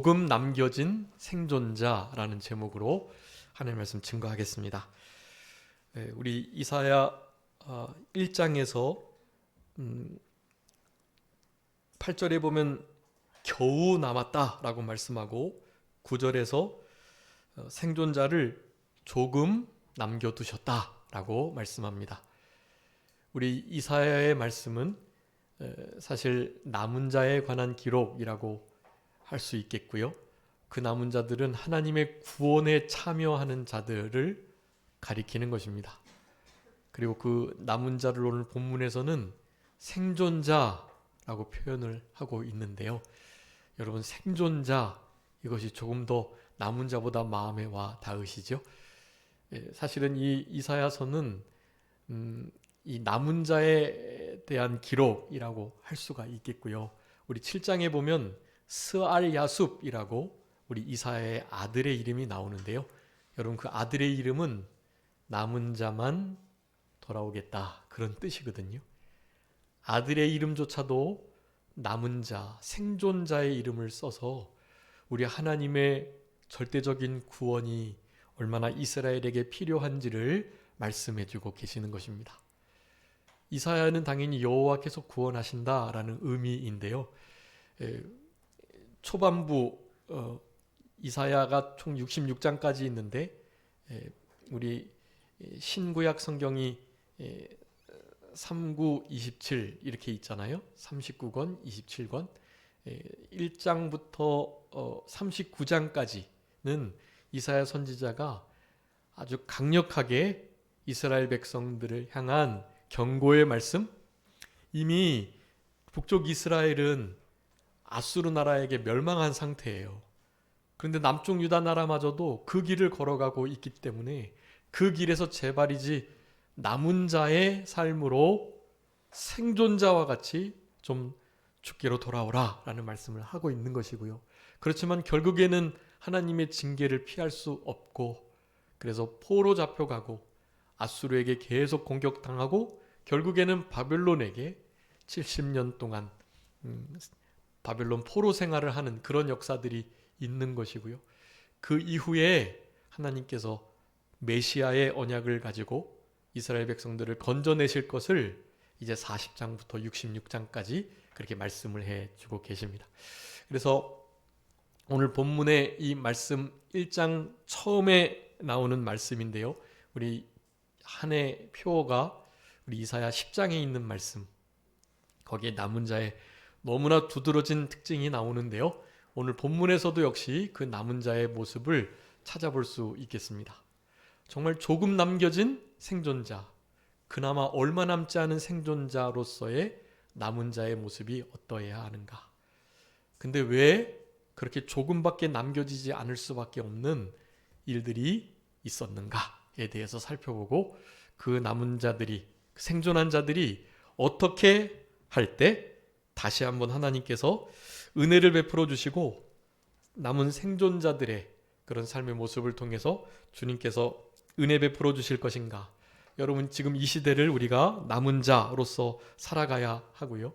조금 남겨진 생존자라는 제목으로 하나님의 말씀 증거하겠습니다. 우리 이사야 1장에서 8절에 보면 겨우 남았다라고 말씀하고 9절에서 생존자를 조금 남겨두셨다라고 말씀합니다. 우리 이사야의 말씀은 사실 남은 자에 관한 기록이라고 할 수 있겠고요. 그 남은 자들은 하나님의 구원에 참여하는 자들을 가리키는 것입니다. 그리고 그 남은 자를 오늘 본문에서는 생존자라고 표현을 하고 있는데요. 여러분, 생존자, 이것이 조금 더 남은 자보다 마음에 와 닿으시죠? 사실은 이 이사야서는 이 남은 자에 대한 기록이라고 할 수가 있겠고요. 우리 7장에 보면 스알 야숲이라고 우리 이사야의 아들의 이름이 나오는데요. 여러분, 그 아들의 이름은 남은 자만 돌아오겠다, 그런 뜻이거든요. 아들의 이름조차도 남은 자, 생존자의 이름을 써서 우리 하나님의 절대적인 구원이 얼마나 이스라엘에게 필요한지를 말씀해주고 계시는 것입니다. 이사야는 당연히 여호와께서 구원하신다라는 의미인데요. 초반부 이사야가 총 66장까지 있는데 우리 신구약 성경이 39, 27 이렇게 있잖아요. 39권, 27권. 1장부터 39장까지는 이사야 선지자가 아주 강력하게 이스라엘 백성들을 향한 경고의 말씀. 이미 북쪽 이스라엘은 아수르 나라에게 멸망한 상태예요. 그런데 남쪽 유다 나라마저도 그 길을 걸어가고 있기 때문에 그 길에서 제발이지 남은 자의 삶으로 생존자와 같이 좀 주께로 돌아오라 라는 말씀을 하고 있는 것이고요. 그렇지만 결국에는 하나님의 징계를 피할 수 없고, 그래서 포로 잡혀가고 아수르에게 계속 공격당하고 결국에는 바벨론에게 70년 동안 바벨론 포로 생활을 하는 그런 역사들이 있는 것이고요. 그 이후에 하나님께서 메시아의 언약을 가지고 이스라엘 백성들을 건져내실 것을 이제 40장부터 66장까지 그렇게 말씀을 해주고 계십니다. 그래서 오늘 본문의 이 말씀 1장 처음에 나오는 말씀인데요. 우리 한 해 표어가 우리 이사야 10장에 있는 말씀, 거기에 남은 자의 너무나 두드러진 특징이 나오는데요. 오늘 본문에서도 역시 그 남은 자의 모습을 찾아볼 수 있겠습니다. 정말 조금 남겨진 생존자, 그나마 얼마 남지 않은 생존자로서의 남은 자의 모습이 어떠해야 하는가. 근데 왜 그렇게 조금밖에 남겨지지 않을 수밖에 없는 일들이 있었는가에 대해서 살펴보고, 그 남은 자들이, 생존한 자들이 어떻게 할 때 다시 한번 하나님께서 은혜를 베풀어 주시고 남은 생존자들의 그런 삶의 모습을 통해서 주님께서 은혜 베풀어 주실 것인가. 여러분, 지금 이 시대를 우리가 남은 자로서 살아가야 하고요.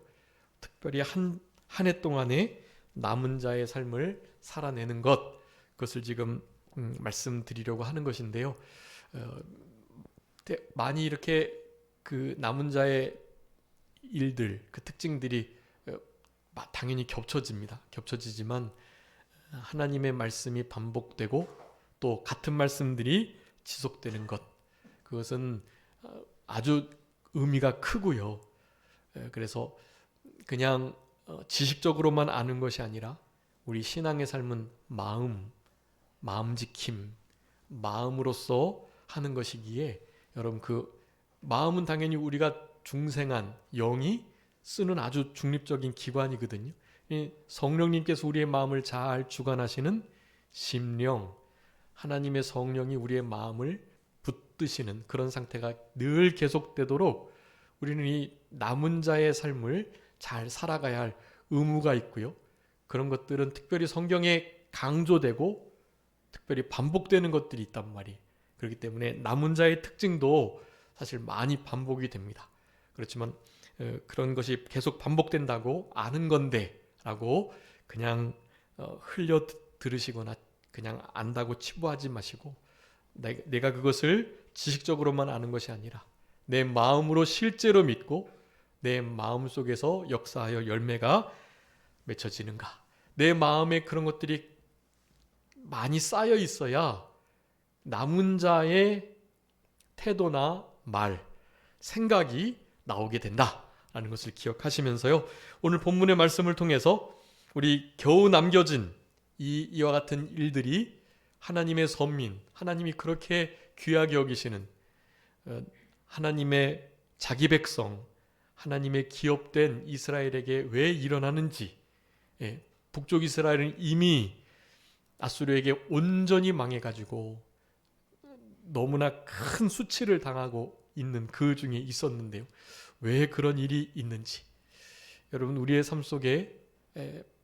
특별히 한 해 동안에 남은 자의 삶을 살아내는 것, 그것을 지금 말씀드리려고 하는 것인데요. 많이 이렇게 그 남은 자의 일들, 그 특징들이 당연히 겹쳐지지만 하나님의 말씀이 반복되고 또 같은 말씀들이 지속되는 것, 그것은 아주 의미가 크고요. 그래서 그냥 지식적으로만 아는 것이 아니라 우리 신앙의 삶은 마음지킴, 마음으로서 하는 것이기에, 여러분, 그 마음은 당연히 우리가 중생한 영이 쓰는 아주 중립적인 기관이거든요. 성령님께서 우리의 마음을 잘 주관하시는 심령, 하나님의 성령이 우리의 마음을 붙드시는 그런 상태가 늘 계속되도록 우리는 이 남은 자의 삶을 잘 살아가야 할 의무가 있고요. 그런 것들은 특별히 성경에 강조되고 특별히 반복되는 것들이 있단 말이에요. 그렇기 때문에 남은 자의 특징도 사실 많이 반복이 됩니다. 그렇지만 그런 것이 계속 반복된다고 아는 건데 라고 그냥 흘려 들으시거나 그냥 안다고 치부하지 마시고 내가 그것을 지식적으로만 아는 것이 아니라 내 마음으로 실제로 믿고 내 마음 속에서 역사하여 열매가 맺혀지는가. 내 마음에 그런 것들이 많이 쌓여 있어야 남은 자의 태도나 말, 생각이 나오게 된다라는 것을 기억하시면서요. 오늘 본문의 말씀을 통해서 우리 겨우 남겨진 이와 같은 일들이 하나님의 선민, 하나님이 그렇게 귀하게 여기시는 하나님의 자기 백성, 하나님의 기업된 이스라엘에게 왜 일어나는지, 북쪽 이스라엘은 이미 아수르에게 온전히 망해가지고 너무나 큰 수치를 당하고 있는 그 중에 있었는데요. 왜 그런 일이 있는지, 여러분 우리의 삶 속에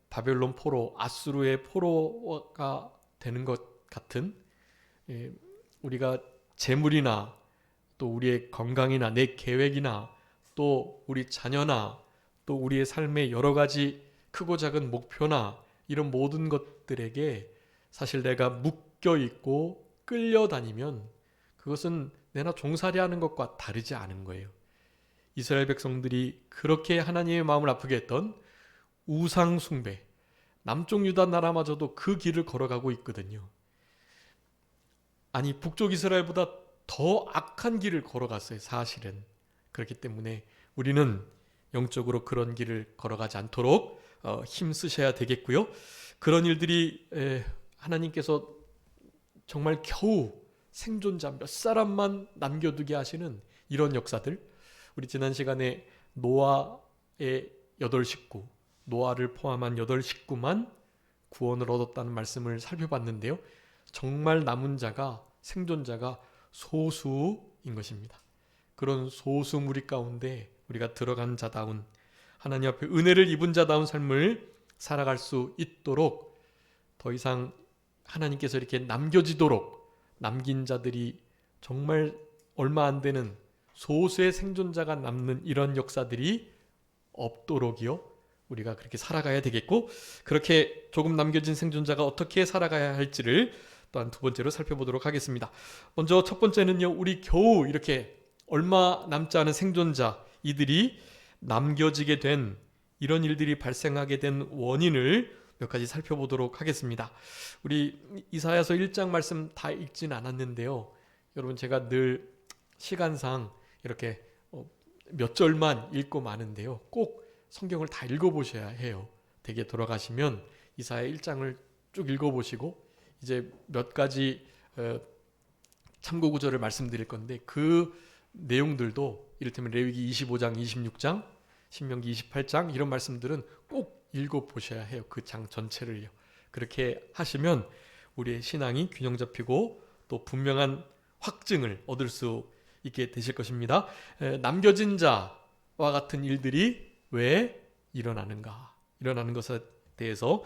바벨론 포로, 아수르의 포로가 되는 것 같은 우리가 재물이나 또 우리의 건강이나 내 계획이나 또 우리 자녀나 또 우리의 삶의 여러 가지 크고 작은 목표나 이런 모든 것들에게 사실 내가 묶여 있고 끌려다니면 그것은 내나 종살이 하는 것과 다르지 않은 거예요. 이스라엘 백성들이 그렇게 하나님의 마음을 아프게 했던 우상 숭배, 남쪽 유다 나라마저도 그 길을 걸어가고 있거든요. 아니 북쪽 이스라엘보다 더 악한 길을 걸어갔어요. 사실은. 그렇기 때문에 우리는 영적으로 그런 길을 걸어가지 않도록 힘쓰셔야 되겠고요. 그런 일들이 하나님께서 정말 겨우 생존자 몇 사람만 남겨두게 하시는 이런 역사들, 우리 지난 시간에 노아의 8식구, 노아를 포함한 8식구만 구원을 얻었다는 말씀을 살펴봤는데요. 정말 남은 자가, 생존자가 소수인 것입니다. 그런 소수 무리 가운데 우리가 들어간 자다운, 하나님 앞에 은혜를 입은 자다운 삶을 살아갈 수 있도록 더 이상 하나님께서 이렇게 남겨지도록 남긴 자들이 정말 얼마 안 되는 소수의 생존자가 남는 이런 역사들이 없도록이요. 우리가 그렇게 살아가야 되겠고, 그렇게 조금 남겨진 생존자가 어떻게 살아가야 할지를 또한 두 번째로 살펴보도록 하겠습니다. 먼저 첫 번째는요, 우리 겨우 이렇게 얼마 남지 않은 생존자, 이들이 남겨지게 된 이런 일들이 발생하게 된 원인을 몇 가지 살펴보도록 하겠습니다. 우리 이사야서 1장 말씀 다 읽진 않았는데요. 여러분 제가 늘 시간상 이렇게 몇 절만 읽고 마는데요. 꼭 성경을 다 읽어보셔야 해요. 댁에 돌아가시면 이사야 1장을 쭉 읽어보시고 이제 몇 가지 참고 구절을 말씀드릴 건데 그 내용들도 이를테면 레위기 25장, 26장, 신명기 28장 이런 말씀들은 꼭 읽어보셔야 해요. 그 장 전체를요. 그렇게 하시면 우리의 신앙이 균형 잡히고 또 분명한 확증을 얻을 수 있게 되실 것입니다. 남겨진 자와 같은 일들이 왜 일어나는가? 일어나는 것에 대해서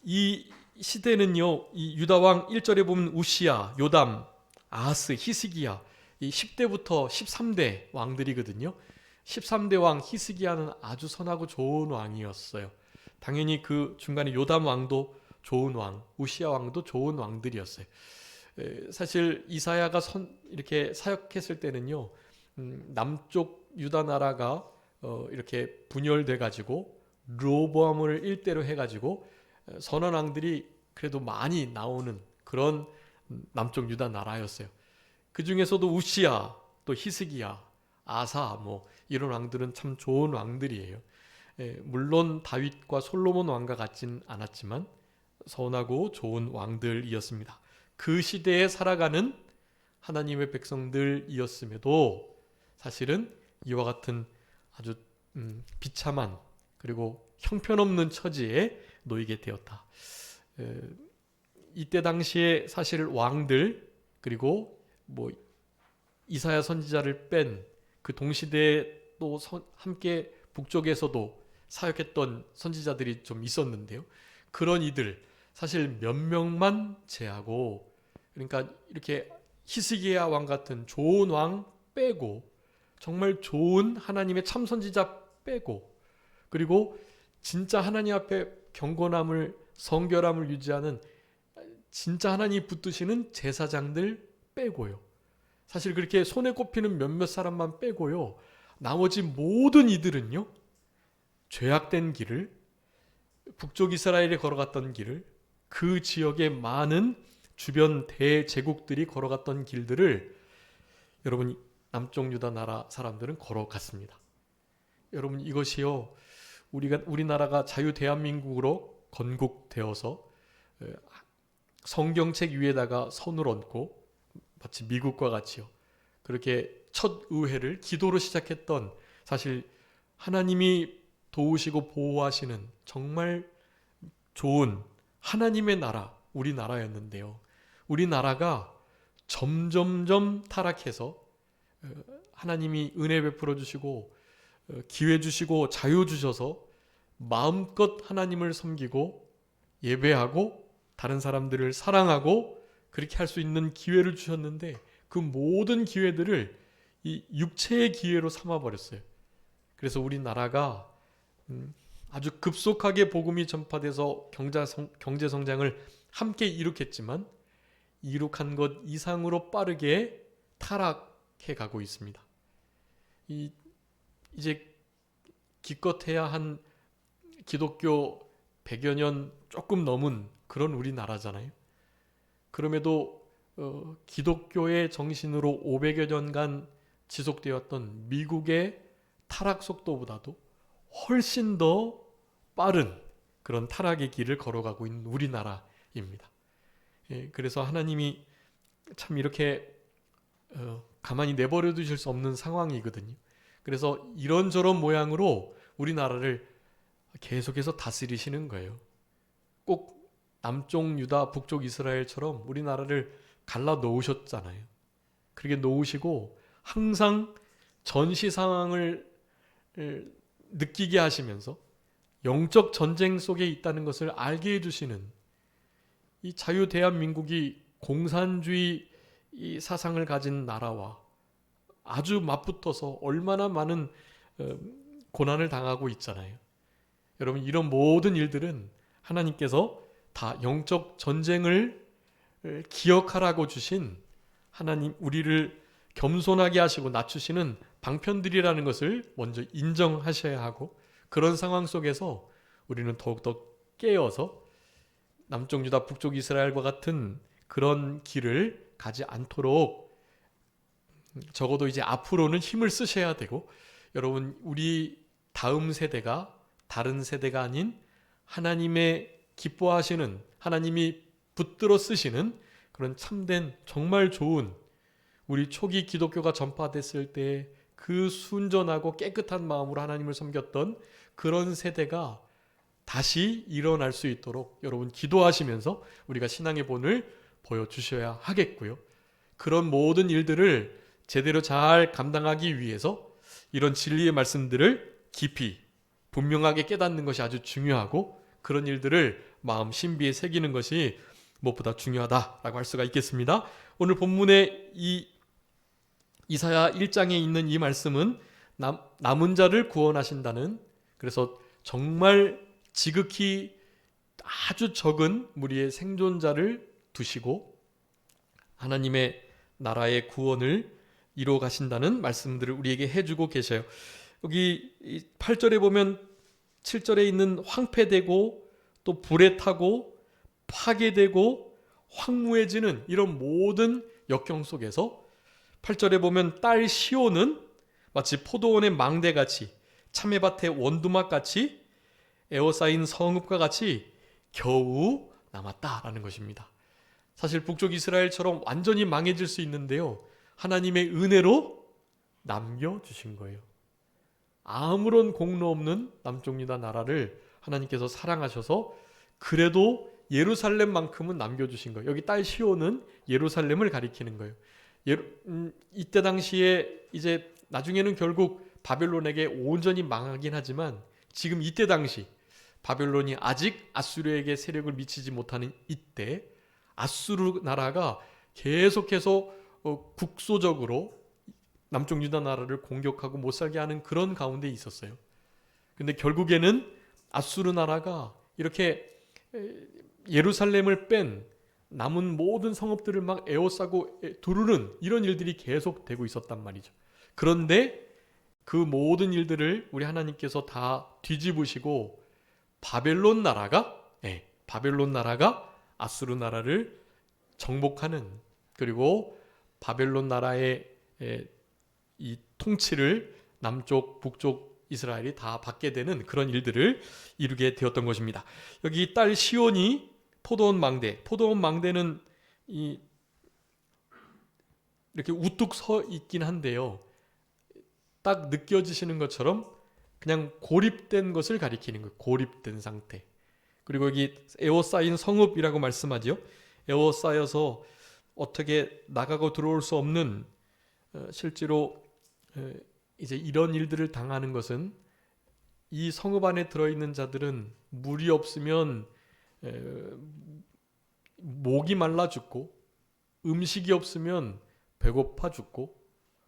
이 시대는요, 이 유다왕 1절에 보면 우시야, 요담, 아하스, 히스기야, 이 10대부터 13대 왕들이거든요. 13대 왕 히스기야는 아주 선하고 좋은 왕이었어요. 당연히 그 중간에 요담 왕도 좋은 왕, 우시야 왕도 좋은 왕들이었어요. 사실 이사야가 이렇게 사역했을 때는요, 남쪽 유다 나라가 이렇게 분열돼 가지고 르호보암을 일대로 해가지고 선한 왕들이 그래도 많이 나오는 그런 남쪽 유다 나라였어요. 그 중에서도 우시야, 또 히스기야, 아사 뭐 이런 왕들은 참 좋은 왕들이에요. 물론 다윗과 솔로몬 왕과 같진 않았지만 선하고 좋은 왕들이었습니다. 그 시대에 살아가는 하나님의 백성들이었음에도 사실은 이와 같은 아주 비참한 그리고 형편없는 처지에 놓이게 되었다. 이때 당시에 사실 왕들 그리고 뭐 이사야 선지자를 뺀 그 동시대에 또 함께 북쪽에서도 사역했던 선지자들이 좀 있었는데요. 그런 이들 사실 몇 명만 제하고, 그러니까 이렇게 히스기야 왕 같은 좋은 왕 빼고 정말 좋은 하나님의 참 선지자 빼고 그리고 진짜 하나님 앞에 경건함을 성결함을 유지하는 진짜 하나님이 붙드시는 제사장들 빼고요. 사실 그렇게 손에 꼽히는 몇몇 사람만 빼고요. 나머지 모든 이들은요. 죄악된 길을, 북쪽 이스라엘이 걸어갔던 길을, 그 지역의 많은 주변 대제국들이 걸어갔던 길들을 여러분 남쪽 유다 나라 사람들은 걸어갔습니다. 여러분 이것이요. 우리나라가 자유 대한민국으로 건국되어서 성경책 위에다가 선을 얹고 마치 미국과 같이요. 그렇게 첫 의회를 기도로 시작했던 사실 하나님이 도우시고 보호하시는 정말 좋은 하나님의 나라, 우리나라였는데요. 우리나라가 점점점 타락해서 하나님이 은혜 베풀어 주시고 기회 주시고 자유 주셔서 마음껏 하나님을 섬기고 예배하고 다른 사람들을 사랑하고 그렇게 할 수 있는 기회를 주셨는데 그 모든 기회들을 이 육체의 기회로 삼아버렸어요. 그래서 우리나라가 아주 급속하게 복음이 전파돼서 경제 성장을 함께 이룩했지만 이룩한 것 이상으로 빠르게 타락해 가고 있습니다. 이제 기껏해야 한 기독교 100여 년 조금 넘은 그런 우리나라잖아요. 그럼에도 기독교의 정신으로 500여 년간 지속되었던 미국의 타락 속도보다도 훨씬 더 빠른 그런 타락의 길을 걸어가고 있는 우리나라입니다. 그래서 하나님이 참 이렇게 가만히 내버려 두실 수 없는 상황이거든요. 그래서 이런저런 모양으로 우리나라를 계속해서 다스리시는 거예요. 꼭 남쪽 유다, 북쪽 이스라엘처럼 우리나라를 갈라 놓으셨잖아요. 그렇게 놓으시고 항상 전시 상황을 느끼게 하시면서 영적 전쟁 속에 있다는 것을 알게 해주시는 이 자유 대한민국이 공산주의 이 사상을 가진 나라와 아주 맞붙어서 얼마나 많은 고난을 당하고 있잖아요. 여러분 이런 모든 일들은 하나님께서 다 영적 전쟁을 기억하라고 주신 하나님 우리를 겸손하게 하시고 낮추시는 방편들이라는 것을 먼저 인정하셔야 하고 그런 상황 속에서 우리는 더욱더 깨어서 남쪽 유다 북쪽 이스라엘과 같은 그런 길을 가지 않도록 적어도 이제 앞으로는 힘을 쓰셔야 되고 여러분 우리 다음 세대가 다른 세대가 아닌 하나님의 기뻐하시는 하나님이 붙들어 쓰시는 그런 참된 정말 좋은 우리 초기 기독교가 전파됐을 때 그 순전하고 깨끗한 마음으로 하나님을 섬겼던 그런 세대가 다시 일어날 수 있도록 여러분 기도하시면서 우리가 신앙의 본을 보여주셔야 하겠고요. 그런 모든 일들을 제대로 잘 감당하기 위해서 이런 진리의 말씀들을 깊이 분명하게 깨닫는 것이 아주 중요하고 그런 일들을 마음 신비에 새기는 것이 무엇보다 중요하다라고 할 수가 있겠습니다. 오늘 본문의 이 이사야 1장에 있는 이 말씀은 남은 자를 구원하신다는 그래서 정말 지극히 아주 적은 무리의 생존자를 두시고 하나님의 나라의 구원을 이루어 가신다는 말씀들을 우리에게 해주고 계셔요. 여기 8절에 보면 7절에 있는 황폐되고 또 불에 타고 파괴되고 황무해지는 이런 모든 역경 속에서 8절에 보면 딸 시온은 마치 포도원의 망대같이 참외밭의 원두막같이 에워싸인 성읍과 같이 겨우 남았다라는 것입니다. 사실 북쪽 이스라엘처럼 완전히 망해질 수 있는데요. 하나님의 은혜로 남겨주신 거예요. 아무런 공로 없는 남쪽 유다 나라를 하나님께서 사랑하셔서 그래도 예루살렘만큼은 남겨주신 거예요. 여기 딸 시온은 예루살렘을 가리키는 거예요. 이때 당시에 이제 나중에는 결국 바벨론에게 온전히 망하긴 하지만 지금 이때 당시 바벨론이 아직 아수르에게 세력을 미치지 못하는 이때 아수르 나라가 계속해서 국소적으로 남쪽 유다 나라를 공격하고 못살게 하는 그런 가운데 있었어요. 근데 결국에는 아수르 나라가 이렇게 예루살렘을 뺀 남은 모든 성읍들을 막 에워싸고 두르는 이런 일들이 계속되고 있었단 말이죠. 그런데 그 모든 일들을 우리 하나님께서 다 뒤집으시고 바벨론 나라가 아수르 나라를 정복하는, 그리고 바벨론 나라의 이 통치를 남쪽 북쪽 이스라엘이 다 받게 되는 그런 일들을 이루게 되었던 것입니다. 여기 딸 시온이 포도원 망대는 이렇게 우뚝 서 있긴 한데요, 딱 느껴지시는 것처럼 그냥 고립된 것을 가리키는 거예요. 고립된 상태. 그리고 여기 에워싸인 성읍이라고 말씀하죠. 에워싸여서 어떻게 나가고 들어올 수 없는, 실제로 이제 이런 일들을 당하는 것은 이 성읍 안에 들어있는 자들은 물이 없으면 목이 말라 죽고, 음식이 없으면 배고파 죽고,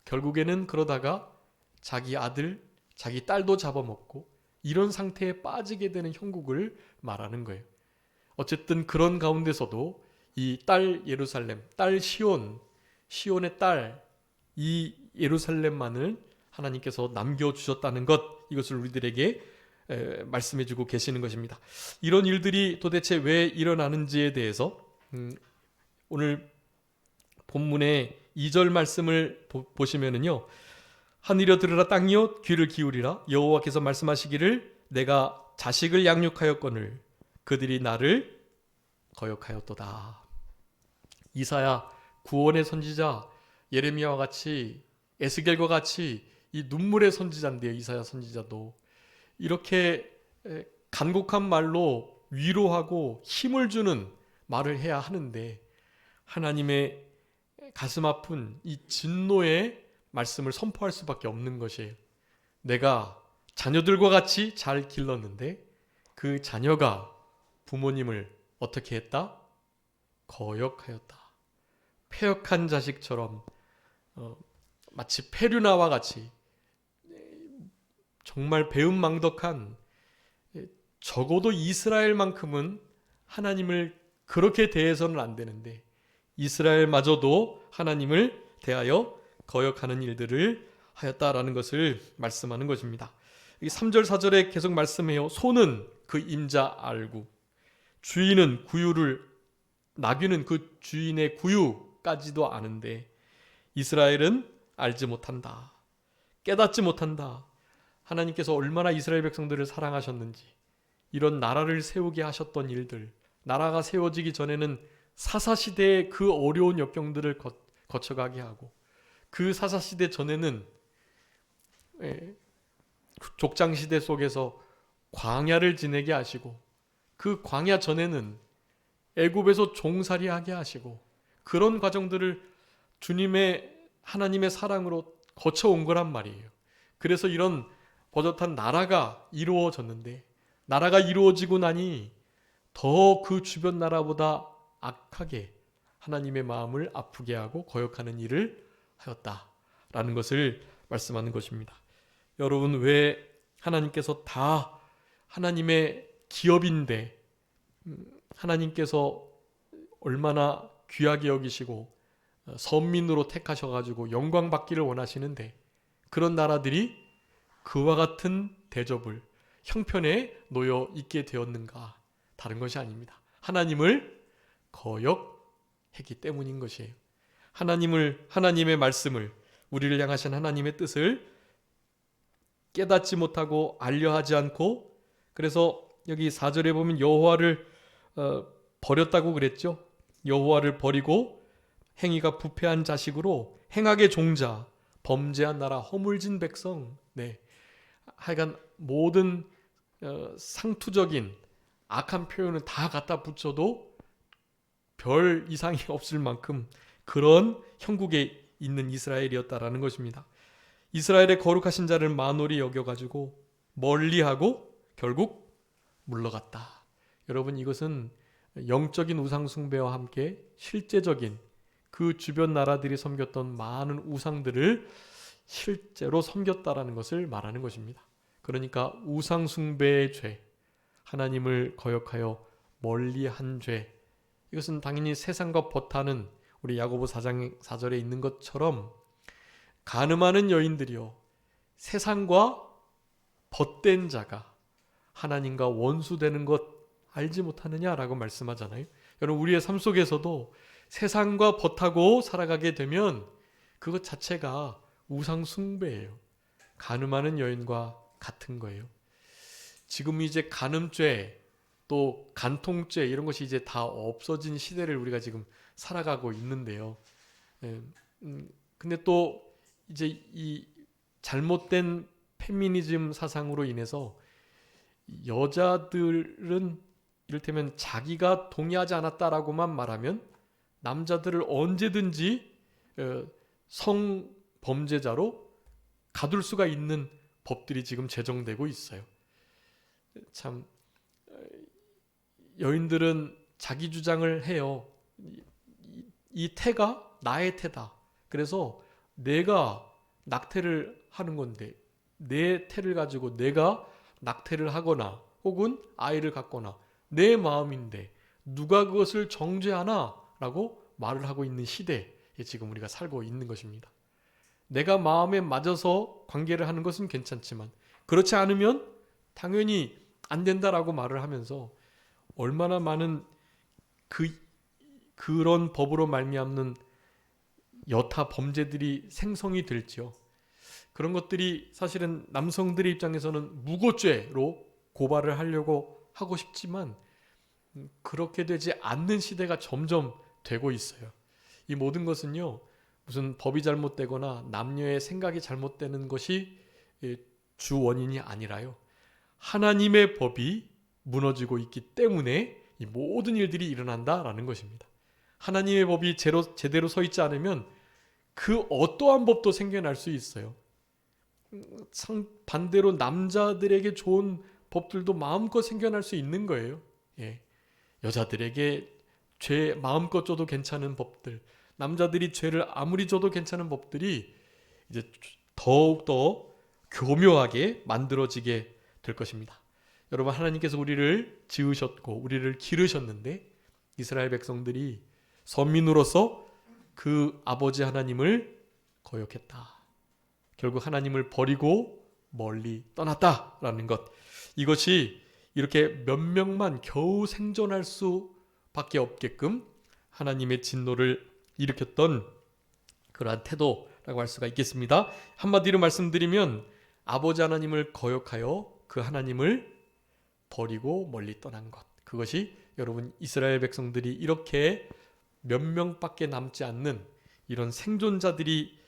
결국에는 그러다가 자기 아들, 자기 딸도 잡아먹고 이런 상태에 빠지게 되는 형국을 말하는 거예요. 어쨌든 그런 가운데서도 이 딸 예루살렘, 딸 시온의 딸 이 예루살렘만을 하나님께서 남겨주셨다는 것, 이것을 우리들에게 말씀해주고 계시는 것입니다. 이런 일들이 도대체 왜 일어나는지에 대해서 오늘 본문의 2절 말씀을 보시면은요, 하늘이여 들으라, 땅이여 귀를 기울이라, 여호와께서 말씀하시기를 내가 자식을 양육하였거늘 그들이 나를 거역하였도다. 이사야, 구원의 선지자 예레미야와 같이, 에스겔과 같이 이 눈물의 선지자인데요, 이사야 선지자도 이렇게 간곡한 말로 위로하고 힘을 주는 말을 해야 하는데, 하나님의 가슴 아픈 이 진노의 말씀을 선포할 수밖에 없는 것이에요. 내가 자녀들과 같이 잘 길렀는데 그 자녀가 부모님을 어떻게 했다? 거역하였다. 패역한 자식처럼, 마치 페류나와 같이 정말 배은망덕한, 적어도 이스라엘만큼은 하나님을 그렇게 대해서는 안 되는데 이스라엘마저도 하나님을 대하여 거역하는 일들을 하였다라는 것을 말씀하는 것입니다. 3절 4절에 계속 말씀해요. 소는 그 임자 알고, 주인은 나귀는 그 주인의 구유까지도 아는데 이스라엘은 알지 못한다. 깨닫지 못한다. 하나님께서 얼마나 이스라엘 백성들을 사랑하셨는지, 이런 나라를 세우게 하셨던 일들, 나라가 세워지기 전에는 사사시대의 그 어려운 역경들을 거쳐가게 하고, 그 사사시대 전에는 족장시대 속에서 광야를 지내게 하시고, 그 광야 전에는 애굽에서 종살이하게 하시고, 그런 과정들을 하나님의 사랑으로 거쳐온 거란 말이에요. 그래서 이런 버젓한 나라가 이루어졌는데, 나라가 이루어지고 나니 더 그 주변 나라보다 악하게 하나님의 마음을 아프게 하고 거역하는 일을 하였다라는 것을 말씀하는 것입니다. 여러분, 왜 하나님께서 다 하나님의 기업인데, 하나님께서 얼마나 귀하게 여기시고 선민으로 택하셔가지고 영광 받기를 원하시는데, 그런 나라들이 그와 같은 대접을, 형편에 놓여 있게 되었는가? 다른 것이 아닙니다. 하나님을 거역했기 때문인 것이에요. 하나님의 말씀을, 우리를 향하신 하나님의 뜻을 깨닫지 못하고 알려하지 않고, 그래서 여기 4절에 보면 여호와를 버렸다고 그랬죠. 여호와를 버리고 행위가 부패한 자식으로, 행악의 종자, 범죄한 나라, 허물진 백성, 하여간 모든 상투적인 악한 표현을 다 갖다 붙여도 별 이상이 없을 만큼 그런 형국에 있는 이스라엘이었다라는 것입니다. 이스라엘의 거룩하신 자를 만홀히 여겨가지고 멀리하고 결국 물러갔다. 여러분, 이것은 영적인 우상 숭배와 함께 실제적인 그 주변 나라들이 섬겼던 많은 우상들을 실제로 섬겼다라는 것을 말하는 것입니다. 그러니까 우상 숭배의 죄, 하나님을 거역하여 멀리한 죄, 이것은 당연히 세상과 벗하는 우리 야고보 4장 4절에 있는 것처럼 간음하는 여인들이요 세상과 벗된 자가 하나님과 원수되는 것 알지 못하느냐라고 말씀하잖아요. 여러분 우리의 삶 속에서도 세상과 벗하고 살아가게 되면 그것 자체가 우상 숭배예요. 간음하는 여인과 같은 거예요. 지금 이제 간음죄 또 간통죄 이런 것이 이제 다 없어진 시대를 우리가 지금 살아가고 있는데요. 근데 또 이제 이 잘못된 페미니즘 사상으로 인해서 여자들은 이를테면 자기가 동의하지 않았다라고만 말하면 남자들을 언제든지 성범죄자로 가둘 수가 있는 법들이 지금 제정되고 있어요. 참 여인들은 자기 주장을 해요. 이 태가 나의 태다. 그래서 내가 낙태를 하는 건데 내 태를 가지고 내가 낙태를 하거나 혹은 아이를 갖거나 내 마음인데 누가 그것을 정죄하나? 라고 말을 하고 있는 시대에 지금 우리가 살고 있는 것입니다. 내가 마음에 맞아서 관계를 하는 것은 괜찮지만 그렇지 않으면 당연히 안 된다라고 말을 하면서 얼마나 많은 그런 법으로 말미암는 여타 범죄들이 생성이 될지요. 그런 것들이 사실은 남성들의 입장에서는 무고죄로 고발을 하려고 하고 싶지만 그렇게 되지 않는 시대가 점점 되고 있어요. 이 모든 것은요, 무슨 법이 잘못되거나 남녀의 생각이 잘못되는 것이 주 원인이 아니라요. 하나님의 법이 무너지고 있기 때문에 이 모든 일들이 일어난다라는 것입니다. 하나님의 법이 제대로 서 있지 않으면 그 어떠한 법도 생겨날 수 있어요. 반대로 남자들에게 좋은 법들도 마음껏 생겨날 수 있는 거예요. 여자들에게 죄 마음껏 줘도 괜찮은 법들, 남자들이 죄를 아무리 줘도 괜찮은 법들이 이제 더욱더 교묘하게 만들어지게 될 것입니다. 여러분, 하나님께서 우리를 지으셨고 우리를 기르셨는데 이스라엘 백성들이 선민으로서 그 아버지 하나님을 거역했다. 결국 하나님을 버리고 멀리 떠났다라는 것. 이것이 이렇게 몇 명만 겨우 생존할 수밖에 없게끔 하나님의 진노를 일으켰던 그러한 태도라고 할 수가 있겠습니다. 한마디로 말씀드리면 아버지 하나님을 거역하여 그 하나님을 버리고 멀리 떠난 것. 그것이 여러분 이스라엘 백성들이 이렇게 몇 명밖에 남지 않는 이런 생존자들이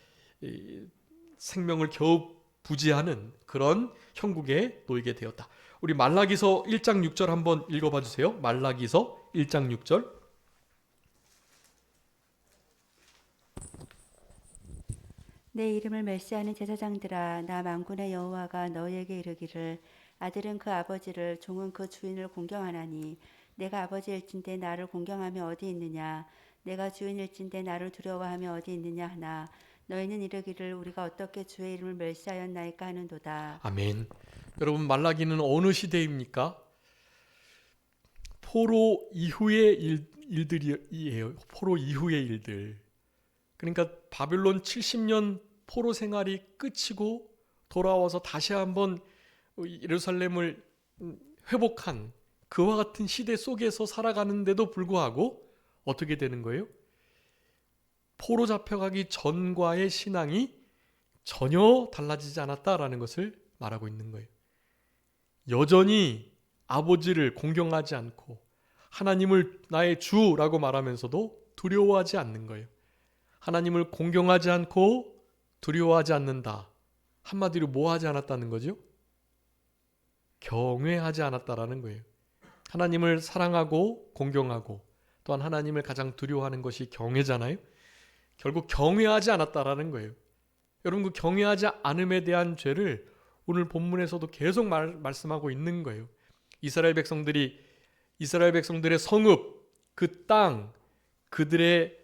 생명을 겨우 부지하는 그런 형국에 놓이게 되었다. 우리 말라기서 1장 6절 한번 읽어봐 주세요. 말라기서 1장 6절. 내 이름을 멸시하는 제사장들아, 나 만군의 여호와가 너희에게 이르기를 아들은 그 아버지를 종은 그 주인을 공경하나니 내가 아버지일진데 나를 공경하며 어디 있느냐, 내가 주인일진데 나를 두려워하며 어디 있느냐 하나 너희는 이르기를 우리가 어떻게 주의 이름을 멸시하였나이까 하는도다. 아멘. 여러분 말라기는 어느 시대입니까? 포로 이후의 일들이에요. 포로 이후의 일들. 그러니까 바빌론 70년 포로 생활이 끝이고 돌아와서 다시 한번 예루살렘을 회복한 그와 같은 시대 속에서 살아가는데도 불구하고 어떻게 되는 거예요? 포로 잡혀가기 전과의 신앙이 전혀 달라지지 않았다라는 것을 말하고 있는 거예요. 여전히 아버지를 공경하지 않고 하나님을 나의 주라고 말하면서도 두려워하지 않는 거예요. 하나님을 공경하지 않고 두려워하지 않는다. 한마디로 뭐 하지 않았다는 거죠? 경외하지 않았다라는 거예요. 하나님을 사랑하고 공경하고 또한 하나님을 가장 두려워하는 것이 경외잖아요. 결국 경외하지 않았다라는 거예요. 여러분 그 경외하지 않음에 대한 죄를 오늘 본문에서도 계속 말씀하고 있는 거예요. 이스라엘 백성들의 성읍, 그 땅, 그들의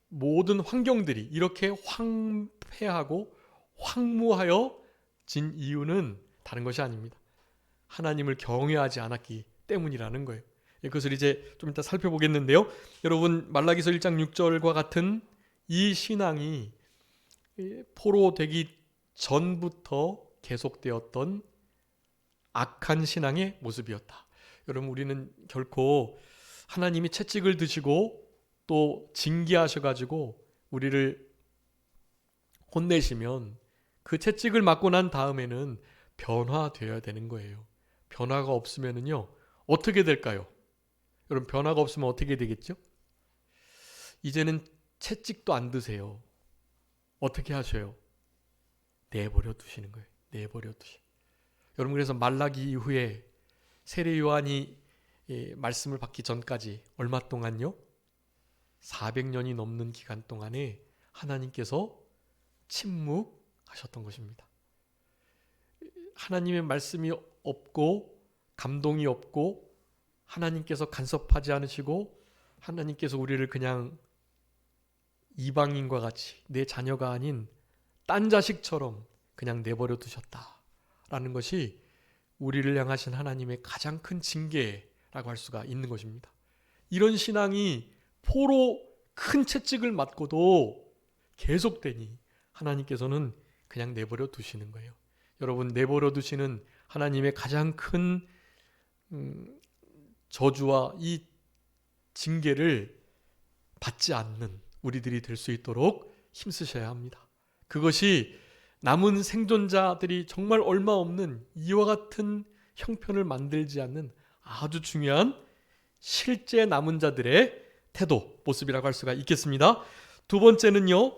모든 환경들이 이렇게 황폐하고 황무하여 진 이유는 다른 것이 아닙니다. 하나님을 경외하지 않았기 때문이라는 거예요. 그것을 이제 좀 이따 살펴보겠는데요. 여러분, 말라기서 1장 6절과 같은 이 신앙이 포로되기 전부터 계속되었던 악한 신앙의 모습이었다. 여러분, 우리는 결코 하나님이 채찍을 드시고 또 징계하셔가지고 우리를 혼내시면 그 채찍을 맞고 난 다음에는 변화되어야 되는 거예요. 변화가 없으면요 어떻게 될까요? 여러분, 변화가 없으면 어떻게 되겠죠? 이제는 채찍도 안 드세요. 어떻게 하셔요? 내버려 두시는 거예요. 내버려 두시. 여러분, 그래서 말라기 이후에 세례 요한이 말씀을 받기 전까지 얼마 동안요? 400년이 넘는 기간 동안에 하나님께서 침묵하셨던 것입니다. 하나님의 말씀이 없고 감동이 없고 하나님께서 간섭하지 않으시고 하나님께서 우리를 그냥 이방인과 같이 내 자녀가 아닌 딴 자식처럼 그냥 내버려 두셨다라는 것이 우리를 향하신 하나님의 가장 큰 징계라고 할 수가 있는 것입니다. 이런 신앙이 포로 큰 채찍을 맞고도 계속되니 하나님께서는 그냥 내버려 두시는 거예요. 여러분, 내버려 두시는 하나님의 가장 큰 저주와 이 징계를 받지 않는 우리들이 될 수 있도록 힘쓰셔야 합니다. 그것이 남은 생존자들이 정말 얼마 없는 이와 같은 형편을 만들지 않는 아주 중요한 실제 남은 자들의 태도, 모습이라고 할 수가 있겠습니다. 두 번째는요,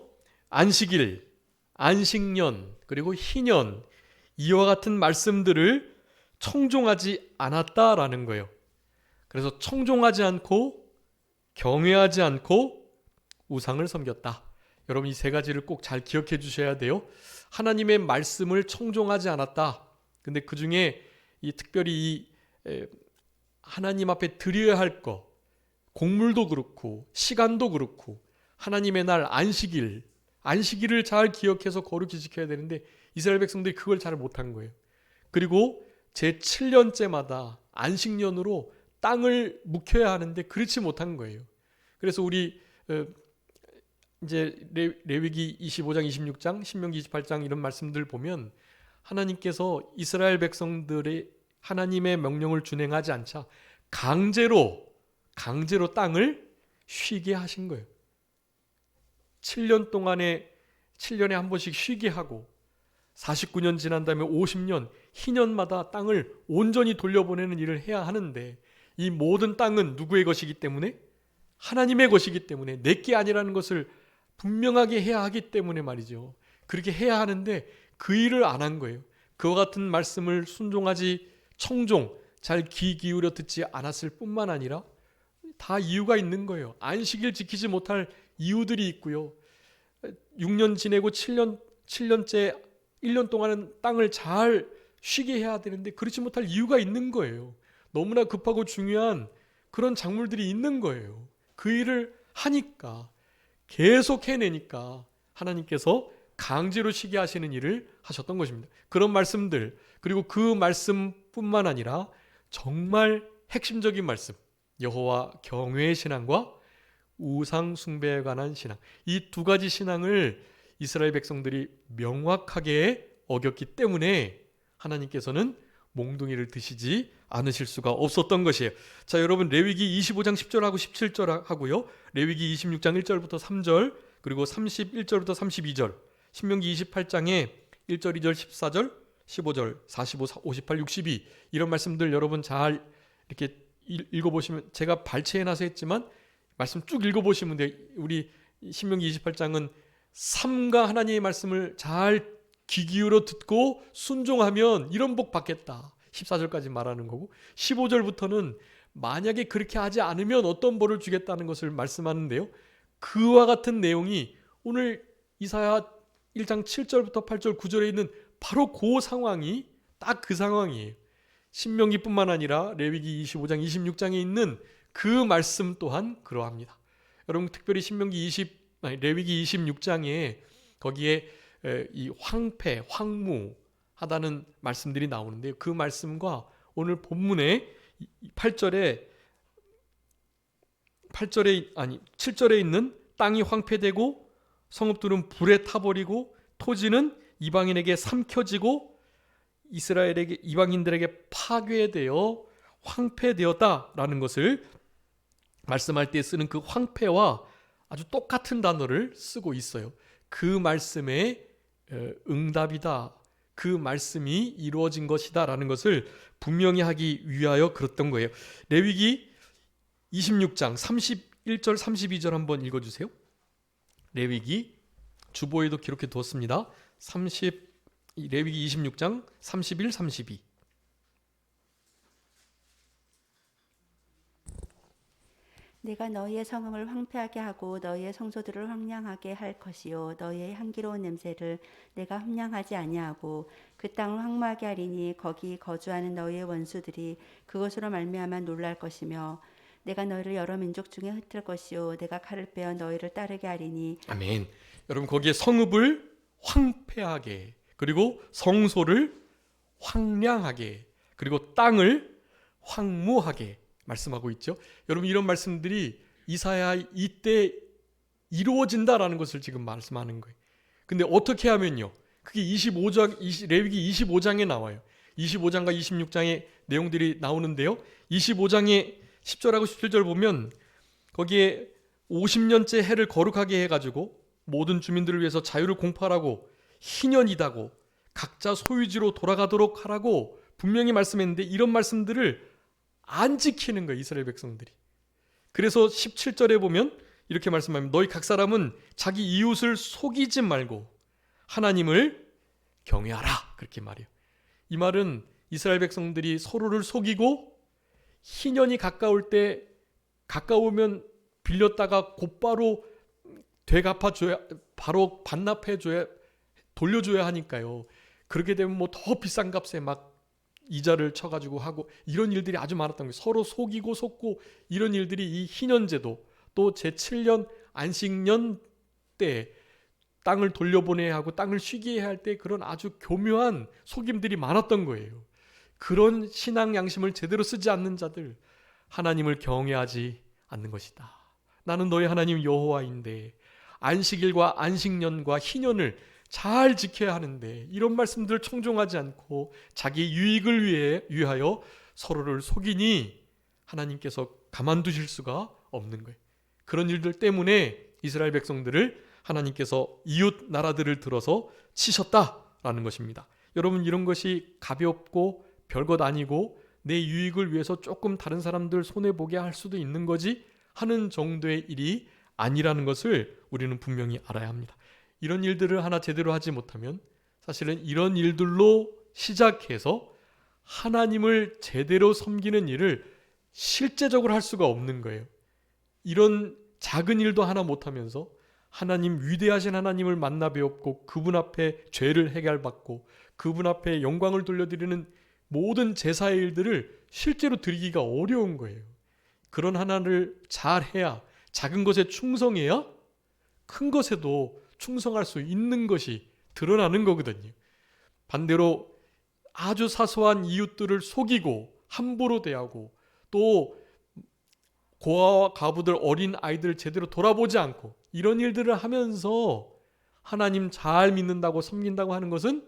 안식일, 안식년, 그리고 희년, 이와 같은 말씀들을 청종하지 않았다라는 거예요. 그래서 청종하지 않고 경외하지 않고 우상을 섬겼다. 여러분, 이 세 가지를 꼭 잘 기억해 주셔야 돼요. 하나님의 말씀을 청종하지 않았다. 근데 그 중에 특별히 하나님 앞에 드려야 할 것, 곡물도 그렇고 시간도 그렇고 하나님의 날 안식일을 잘 기억해서 거룩히 지켜야 되는데 이스라엘 백성들이 그걸 잘 못한 거예요. 그리고 제 7년째마다 안식년으로 땅을 묵혀야 하는데 그렇지 못한 거예요. 그래서 우리 이제 레위기 25장, 26장, 신명기 28장 이런 말씀들 보면 하나님께서 이스라엘 백성들의 하나님의 명령을 준행하지 않자 강제로 땅을 쉬게 하신 거예요. 7년 동안에 7년에 한 번씩 쉬게 하고 49년 지난 다음에 50년 희년마다 땅을 온전히 돌려보내는 일을 해야 하는데 이 모든 땅은 누구의 것이기 때문에? 하나님의 것이기 때문에 내게 아니라는 것을 분명하게 해야 하기 때문에 말이죠. 그렇게 해야 하는데 그 일을 안 한 거예요. 그와 같은 말씀을 순종하지 청종 잘 귀 기울여 듣지 않았을 뿐만 아니라 다 이유가 있는 거예요. 안식일 지키지 못할 이유들이 있고요. 6년 지내고 7년째 1년 동안은 땅을 잘 쉬게 해야 되는데 그렇지 못할 이유가 있는 거예요. 너무나 급하고 중요한 그런 작물들이 있는 거예요. 그 일을 하니까 계속 해내니까 하나님께서 강제로 쉬게 하시는 일을 하셨던 것입니다. 그런 말씀들, 그리고 그 말씀뿐만 아니라 정말 핵심적인 말씀, 여호와 경외의 신앙과 우상 숭배에 관한 신앙, 이 두 가지 신앙을 이스라엘 백성들이 명확하게 어겼기 때문에 하나님께서는 몽둥이를 드시지 않으실 수가 없었던 것이에요. 자, 여러분, 레위기 25장 10절하고 17절 하고요, 레위기 26장 1절부터 3절, 그리고 31절부터 32절, 신명기 28장에 1절, 2절, 14절, 15절, 45, 58, 62 이런 말씀들 여러분 잘 이렇게 읽어보시면, 제가 발췌해놔서 했지만 말씀 쭉 읽어보시면 돼요. 우리 신명기 28장은 삼가 하나님의 말씀을 잘 귀 기울여 듣고 순종하면 이런 복 받겠다. 14절까지 말하는 거고, 15절부터는 만약에 그렇게 하지 않으면 어떤 벌을 주겠다는 것을 말씀하는데요. 그와 같은 내용이 오늘 이사야 1장 7절부터 8절 9절에 있는 바로 그 상황이 딱 그 상황이에요. 신명기뿐만 아니라 레위기 25장 26장에 있는 그 말씀 또한 그러합니다. 여러분, 특별히 레위기 26장에 거기에 이 황폐, 황무하다는 말씀들이 나오는데요. 그 말씀과 오늘 본문에 7절에 있는 땅이 황폐되고 성읍들은 불에 타버리고 토지는 이방인에게 삼켜지고 이방인들에게 파괴되어 황폐되었다라는 것을 말씀할 때 쓰는 그 황폐와 아주 똑같은 단어를 쓰고 있어요. 그 말씀의 응답이다. 그 말씀이 이루어진 것이다 라는 것을 분명히 하기 위하여 그랬던 거예요. 레위기 26장 31절 32절 한번 읽어주세요. 레위기 주보에도 기록해 두었습니다. 레위기 26장 31, 32. 내가 너희의 성읍을 황폐하게 하고 너희의 성소들을 황량하게 할 것이요 너희의 향기로운 냄새를 내가 함량하지 아니하고 그 땅을 황무하게 하리니 거기 거주하는 너희의 원수들이 그것으로 말미암아 놀랄 것이며 내가 너희를 여러 민족 중에 흩을 것이요 내가 칼을 빼어 너희를 따르게 하리니. 아멘. 여러분 거기에 성읍을 황폐하게 그리고 성소를 황량하게 그리고 땅을 황무하게 말씀하고 있죠. 여러분 이런 말씀들이 이사야 이때 이루어진다라는 것을 지금 말씀하는 거예요. 근데 어떻게 하면요? 그게 레위기 25장에 나와요. 25장과 26장의 내용들이 나오는데요. 25장의 10절하고 17절 보면 거기에 50년째 해를 거룩하게 해가지고 모든 주민들을 위해서 자유를 공포하라고 희년이다고 각자 소유지로 돌아가도록 하라고 분명히 말씀했는데 이런 말씀들을 안 지키는 거예요. 이스라엘 백성들이. 그래서 17절에 보면 이렇게 말씀합니다. 너희 각 사람은 자기 이웃을 속이지 말고 하나님을 경외하라. 그렇게 말해요. 이 말은 이스라엘 백성들이 서로를 속이고 희년이 가까우면 빌렸다가 곧바로 되갚아줘야 바로 반납해줘야 돌려줘야 하니까요. 그렇게 되면 뭐 더 비싼 값에 막 이자를 쳐가지고 하고 이런 일들이 아주 많았던 거예요. 서로 속이고 속고 이런 일들이 이 희년제도 또 제7년 안식년 때 땅을 돌려보내야 하고 땅을 쉬게 해야 할 때 그런 아주 교묘한 속임들이 많았던 거예요. 그런 신앙 양심을 제대로 쓰지 않는 자들 하나님을 경외하지 않는 것이다. 나는 너희 하나님 여호와인데 안식일과 안식년과 희년을 잘 지켜야 하는데 이런 말씀들을 청종하지 않고 자기 유익을 위하여 서로를 속이니 하나님께서 가만두실 수가 없는 거예요. 그런 일들 때문에 이스라엘 백성들을 하나님께서 이웃 나라들을 들어서 치셨다라는 것입니다. 여러분 이런 것이 가볍고 별것 아니고 내 유익을 위해서 조금 다른 사람들 손해보게 할 수도 있는 거지 하는 정도의 일이 아니라는 것을 우리는 분명히 알아야 합니다. 이런 일들을 하나 제대로 하지 못하면 사실은 이런 일들로 시작해서 하나님을 제대로 섬기는 일을 실제적으로 할 수가 없는 거예요. 이런 작은 일도 하나 못하면서 하나님 위대하신 하나님을 만나 배웠고 그분 앞에 죄를 해결받고 그분 앞에 영광을 돌려드리는 모든 제사의 일들을 실제로 드리기가 어려운 거예요. 그런 하나를 잘해야 작은 것에 충성해야 큰 것에도 충성할 수 있는 것이 드러나는 거거든요. 반대로 아주 사소한 이웃들을 속이고 함부로 대하고 또 고아와 과부들 어린 아이들을 제대로 돌아보지 않고 이런 일들을 하면서 하나님 잘 믿는다고 섬긴다고 하는 것은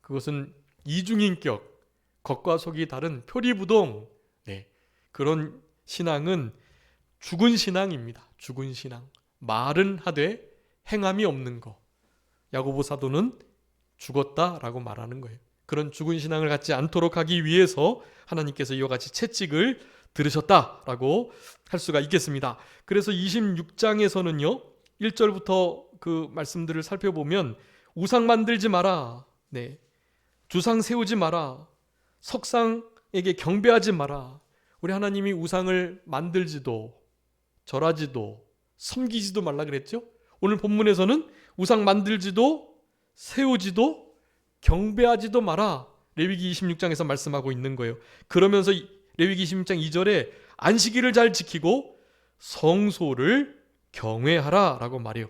그것은 이중인격 겉과 속이 다른 표리부동 그런 신앙은 죽은 신앙입니다. 죽은 신앙. 말은 하되 행함이 없는 거. 야고보 사도는 죽었다라고 말하는 거예요. 그런 죽은 신앙을 갖지 않도록 하기 위해서 하나님께서 이와 같이 채찍을 들으셨다라고 할 수가 있겠습니다. 그래서 26장에서는요. 1절부터 그 말씀들을 살펴보면 우상 만들지 마라. 주상 세우지 마라. 석상에게 경배하지 마라. 우리 하나님이 우상을 만들지도 절하지도 섬기지도 말라 그랬죠? 오늘 본문에서는 우상 만들지도 세우지도 경배하지도 마라. 레위기 26장에서 말씀하고 있는 거예요. 그러면서 레위기 26장 2절에 안식일을 잘 지키고 성소를 경외하라 라고 말해요.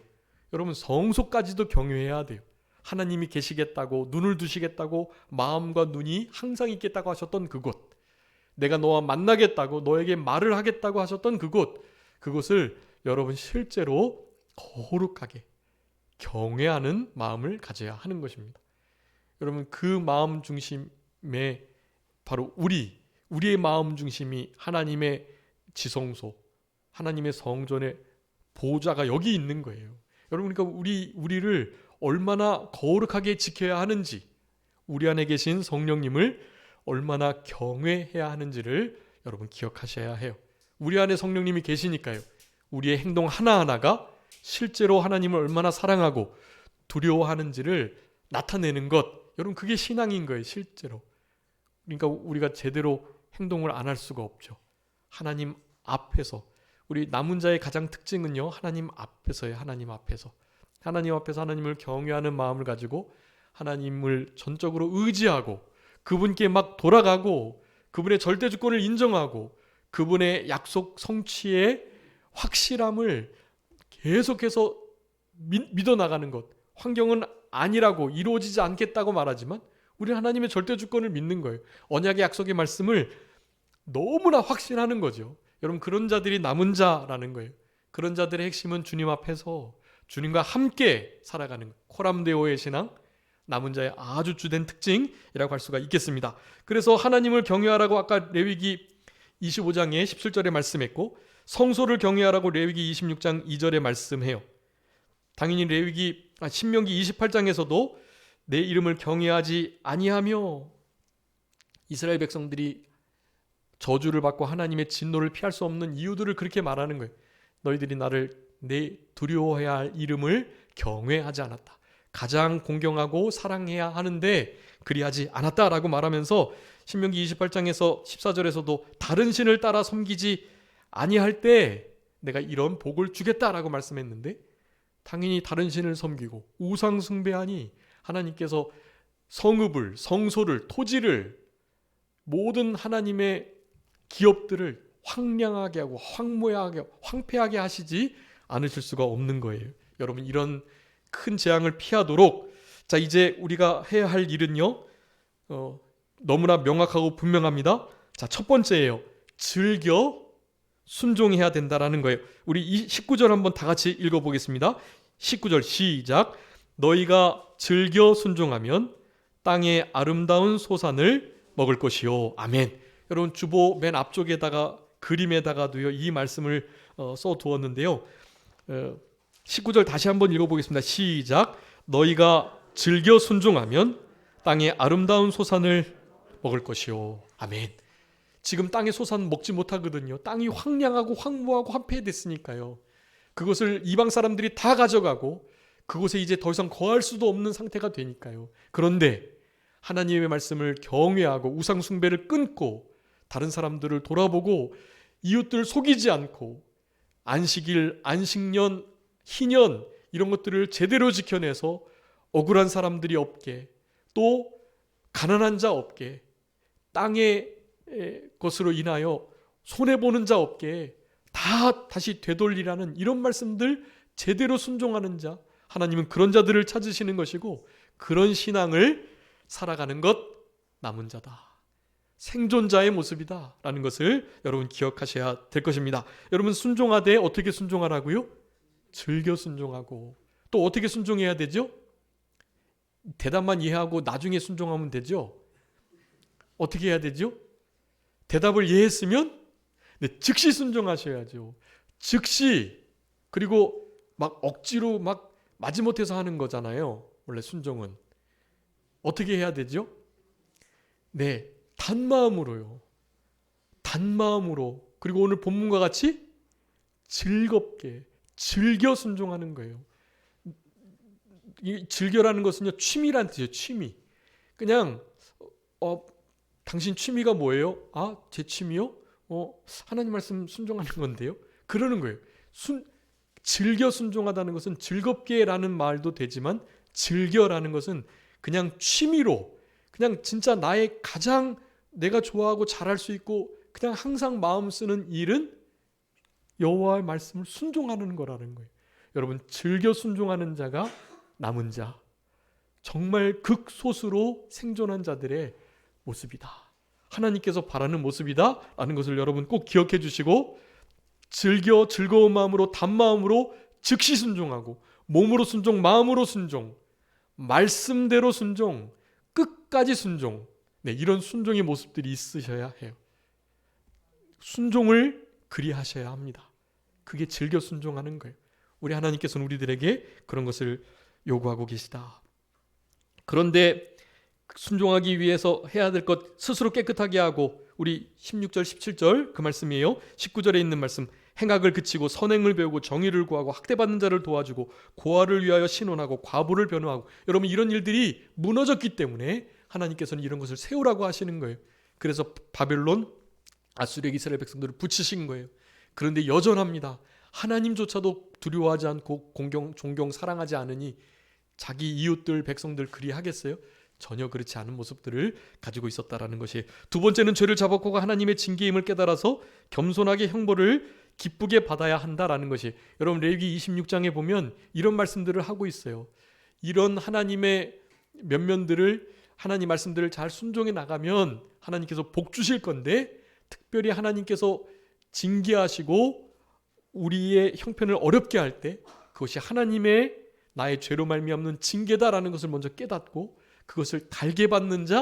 여러분 성소까지도 경외해야 돼요. 하나님이 계시겠다고 눈을 두시겠다고 마음과 눈이 항상 있겠다고 하셨던 그곳 내가 너와 만나겠다고 너에게 말을 하겠다고 하셨던 그곳을 여러분 실제로 거룩하게 경외하는 마음을 가져야 하는 것입니다. 여러분 그 마음 중심에 바로 우리의 마음 중심이 하나님의 지성소, 하나님의 성전의 보좌가 여기 있는 거예요. 여러분 그러니까 우리를 얼마나 거룩하게 지켜야 하는지, 우리 안에 계신 성령님을 얼마나 경외해야 하는지를 여러분 기억하셔야 해요. 우리 안에 성령님이 계시니까요. 우리의 행동 하나하나가 실제로 하나님을 얼마나 사랑하고 두려워하는지를 나타내는 것. 여러분 그게 신앙인 거예요. 실제로. 그러니까 우리가 제대로 행동을 안 할 수가 없죠. 하나님 앞에서. 우리 남은 자의 가장 특징은요. 하나님 앞에서예요. 하나님 앞에서. 하나님 앞에서 하나님을 경외하는 마음을 가지고 하나님을 전적으로 의지하고 그분께 막 돌아가고 그분의 절대 주권을 인정하고 그분의 약속 성취의 확실함을 계속해서 믿어 나가는 것. 환경은 아니라고 이루어지지 않겠다고 말하지만 우리는 하나님의 절대 주권을 믿는 거예요. 언약의 약속의 말씀을 너무나 확신하는 거죠. 여러분 그런 자들이 남은 자라는 거예요. 그런 자들의 핵심은 주님 앞에서 주님과 함께 살아가는 거예요. 코람데오의 신앙, 남은 자의 아주 주된 특징이라고 할 수가 있겠습니다. 그래서 하나님을 경외하라고 아까 레위기 25장에 17절에 말씀했고 성소를 경외하라고 레위기 26장 2절에 말씀해요. 당연히 신명기 28장에서도 내 이름을 경외하지 아니하며 이스라엘 백성들이 저주를 받고 하나님의 진노를 피할 수 없는 이유들을 그렇게 말하는 거예요. 너희들이 나를 내 두려워해야 할 이름을 경외하지 않았다. 가장 공경하고 사랑해야 하는데 그리하지 않았다라고 말하면서 신명기 28장에서 14절에서도 다른 신을 따라 섬기지 아니할 때 내가 이런 복을 주겠다라고 말씀했는데 당연히 다른 신을 섬기고 우상 숭배하니 하나님께서 성읍을, 성소를, 토지를 모든 하나님의 기업들을 황량하게 하고 황무하게 황폐하게 하시지 않으실 수가 없는 거예요. 여러분 이런 큰 재앙을 피하도록 자 이제 우리가 해야 할 일은요 너무나 명확하고 분명합니다. 자 첫 번째예요. 즐겨 순종해야 된다라는 거예요. 우리 이 19절 한번 다 같이 읽어보겠습니다. 19절 시작. 너희가 즐겨 순종하면 땅의 아름다운 소산을 먹을 것이요. 아멘. 여러분 주보 맨 앞쪽에다가 그림에다가도요 이 말씀을 써두었는데요. 19절 다시 한번 읽어보겠습니다. 시작. 너희가 즐겨 순종하면 땅의 아름다운 소산을 먹을 것이요. 아멘. 지금 땅의 소산 먹지 못하거든요. 땅이 황량하고 황무하고 황폐됐으니까요. 그것을 이방 사람들이 다 가져가고 그곳에 이제 더 이상 거할 수도 없는 상태가 되니까요. 그런데 하나님의 말씀을 경외하고 우상 숭배를 끊고 다른 사람들을 돌아보고 이웃들을 속이지 않고 안식일, 안식년, 희년 이런 것들을 제대로 지켜내서 억울한 사람들이 없게 또 가난한 자 없게 땅의 것으로 인하여 손해보는 자 없게 다 다시 되돌리라는 이런 말씀들 제대로 순종하는 자 하나님은 그런 자들을 찾으시는 것이고 그런 신앙을 살아가는 것 남은 자다. 생존자의 모습이다 라는 것을 여러분 기억하셔야 될 것입니다. 여러분 순종하되 어떻게 순종하라고요? 즐겨 순종하고 또 어떻게 순종해야 되죠? 대답만 이해하고 나중에 순종하면 되죠? 어떻게 해야 되죠? 대답을 이해했으면 즉시 순종하셔야죠. 즉시. 그리고 막 억지로 막 마지못해서 하는 거잖아요. 원래 순종은. 어떻게 해야 되죠? 네, 단마음으로요. 단마음으로. 그리고 오늘 본문과 같이 즐겁게 즐겨 순종하는 거예요. 이 즐겨라는 것은요 취미란 뜻이에요. 취미. 그냥 당신 취미가 뭐예요? 아, 제 취미요? 하나님 말씀 순종하는 건데요. 그러는 거예요. 즐겨 순종하다는 것은 즐겁게라는 말도 되지만 즐겨라는 것은 그냥 취미로 그냥 진짜 나의 가장 내가 좋아하고 잘할 수 있고 그냥 항상 마음 쓰는 일은 여호와의 말씀을 순종하는 거라는 거예요. 여러분 즐겨 순종하는 자가 남은 자 정말 극소수로 생존한 자들의 모습이다. 하나님께서 바라는 모습이다라는 것을 여러분 꼭 기억해 주시고, 즐거운 마음으로, 단마음으로 즉시 순종하고, 몸으로 순종, 마음으로 순종, 말씀대로 순종, 끝까지 순종, 이런 순종의 모습들이 있으셔야 해요. 순종을 그리하셔야 합니다. 그게 즐겨 순종하는 거예요. 우리 하나님께서는 우리들에게 그런 것을 요구하고 계시다. 그런데 순종하기 위해서 해야 될 것 스스로 깨끗하게 하고, 우리 16절 17절 그 말씀이에요. 19절에 있는 말씀, 행악을 그치고 선행을 배우고 정의를 구하고 학대받는 자를 도와주고 고아를 위하여 신원하고 과부를 변호하고. 여러분, 이런 일들이 무너졌기 때문에 하나님께서는 이런 것을 세우라고 하시는 거예요. 그래서 바벨론, 아수르에게 이스라엘 백성들을 붙이신 거예요. 그런데 여전합니다. 하나님조차도 두려워하지 않고 존경, 사랑하지 않으니 자기 이웃들, 백성들 그리 하겠어요? 전혀 그렇지 않은 모습들을 가지고 있었다라는 것이. 두 번째는 죄를 자복하고 하나님의 징계임을 깨달아서 겸손하게 형벌을 기쁘게 받아야 한다라는 것이. 여러분, 레위기 26장에 보면 이런 말씀들을 하고 있어요. 이런 하나님의 면면들을, 하나님 말씀들을 잘 순종해 나가면 하나님께서 복 주실 건데, 특별히 하나님께서 징계하시고 우리의 형편을 어렵게 할 때 그것이 하나님의 나의 죄로 말미암는 징계다라는 것을 먼저 깨닫고 그것을 달게 받는 자,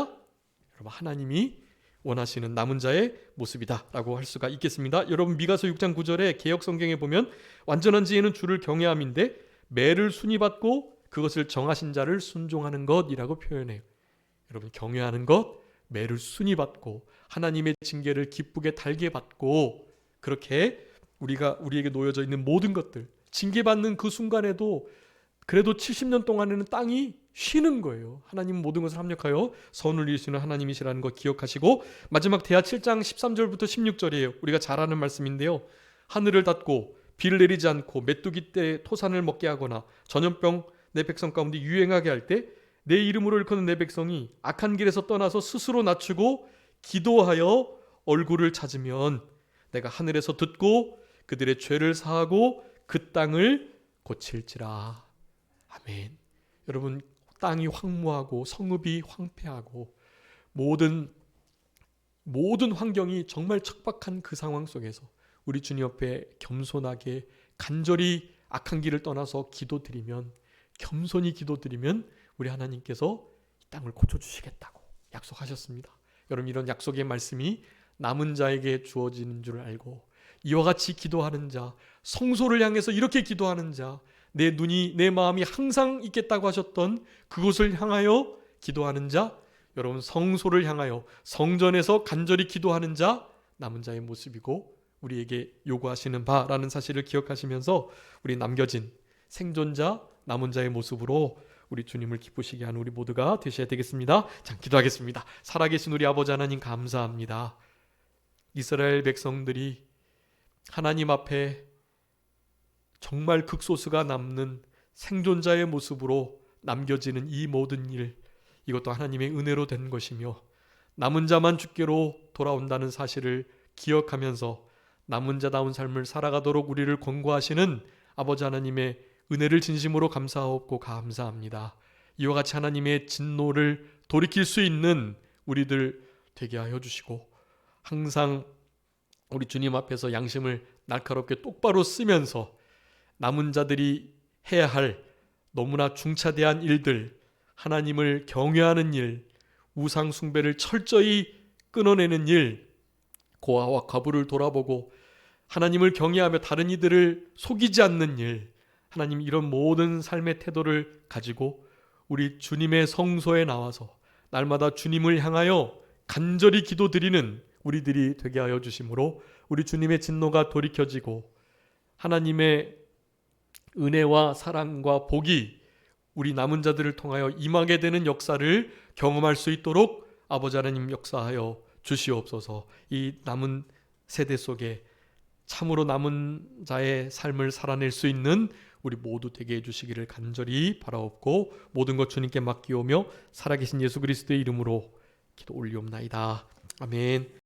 여러분, 하나님이 원하시는 남은 자의 모습이다라고 할 수가 있겠습니다. 여러분, 미가서 6장 9절에 개역 성경에 보면 완전한 지혜는 주를 경외함인데 매를 순위 받고 그것을 정하신 자를 순종하는 것이라고 표현해요. 여러분, 경외하는 것, 매를 순위 받고 하나님의 징계를 기쁘게 달게 받고, 그렇게 우리에게 놓여져 있는 모든 것들, 징계받는 그 순간에도 그래도 70년 동안에는 땅이 쉬는 거예요. 하나님은 모든 것을 합력하여 선을 이루시는 하나님이시라는 것 기억하시고, 마지막 대하 7장 13절부터 16절이에요. 우리가 잘 아는 말씀인데요. 하늘을 닫고 비를 내리지 않고 메뚜기 때 토산을 먹게 하거나 전염병 내 백성 가운데 유행하게 할 때 내 이름으로 일컫는 내 백성이 악한 길에서 떠나서 스스로 낮추고 기도하여 얼굴을 찾으면 내가 하늘에서 듣고 그들의 죄를 사하고 그 땅을 고칠지라. 아멘. 여러분, 땅이 황무하고 성읍이 황폐하고 모든 환경이 정말 척박한 그 상황 속에서 우리 주님 옆에 겸손하게 간절히 악한 길을 떠나서 기도드리면, 겸손히 기도드리면 우리 하나님께서 이 땅을 고쳐주시겠다고 약속하셨습니다. 여러분, 이런 약속의 말씀이 남은 자에게 주어지는 줄 알고 이와 같이 기도하는 자, 성소를 향해서 이렇게 기도하는 자, 내 눈이, 내 마음이 항상 있겠다고 하셨던 그곳을 향하여 기도하는 자, 여러분, 성소를 향하여 성전에서 간절히 기도하는 자, 남은 자의 모습이고 우리에게 요구하시는 바라는 사실을 기억하시면서 우리 남겨진 생존자, 남은 자의 모습으로 우리 주님을 기쁘시게 하는 우리 모두가 되셔야 되겠습니다. 자, 기도하겠습니다. 살아계신 우리 아버지 하나님, 감사합니다. 이스라엘 백성들이 하나님 앞에 정말 극소수가 남는 생존자의 모습으로 남겨지는 이 모든 일, 이것도 하나님의 은혜로 된 것이며 남은 자만 주께로 돌아온다는 사실을 기억하면서 남은 자다운 삶을 살아가도록 우리를 권고하시는 아버지 하나님의 은혜를 진심으로 감사하옵고 감사합니다. 이와 같이 하나님의 진노를 돌이킬 수 있는 우리들 되게 하여 주시고, 항상 우리 주님 앞에서 양심을 날카롭게 똑바로 쓰면서 남은 자들이 해야 할 너무나 중차대한 일들, 하나님을 경외하는 일, 우상 숭배를 철저히 끊어내는 일, 고아와 과부를 돌아보고 하나님을 경외하며 다른 이들을 속이지 않는 일, 하나님, 이런 모든 삶의 태도를 가지고 우리 주님의 성소에 나와서 날마다 주님을 향하여 간절히 기도드리는 우리들이 되게 하여 주심으로 우리 주님의 진노가 돌이켜지고 하나님의 은혜와 사랑과 복이 우리 남은 자들을 통하여 임하게 되는 역사를 경험할 수 있도록 아버지 하나님 역사하여 주시옵소서. 이 남은 세대 속에 참으로 남은 자의 삶을 살아낼 수 있는 우리 모두 되게 해주시기를 간절히 바라옵고, 모든 것 주님께 맡기오며 살아계신 예수 그리스도의 이름으로 기도 올리옵나이다. 아멘.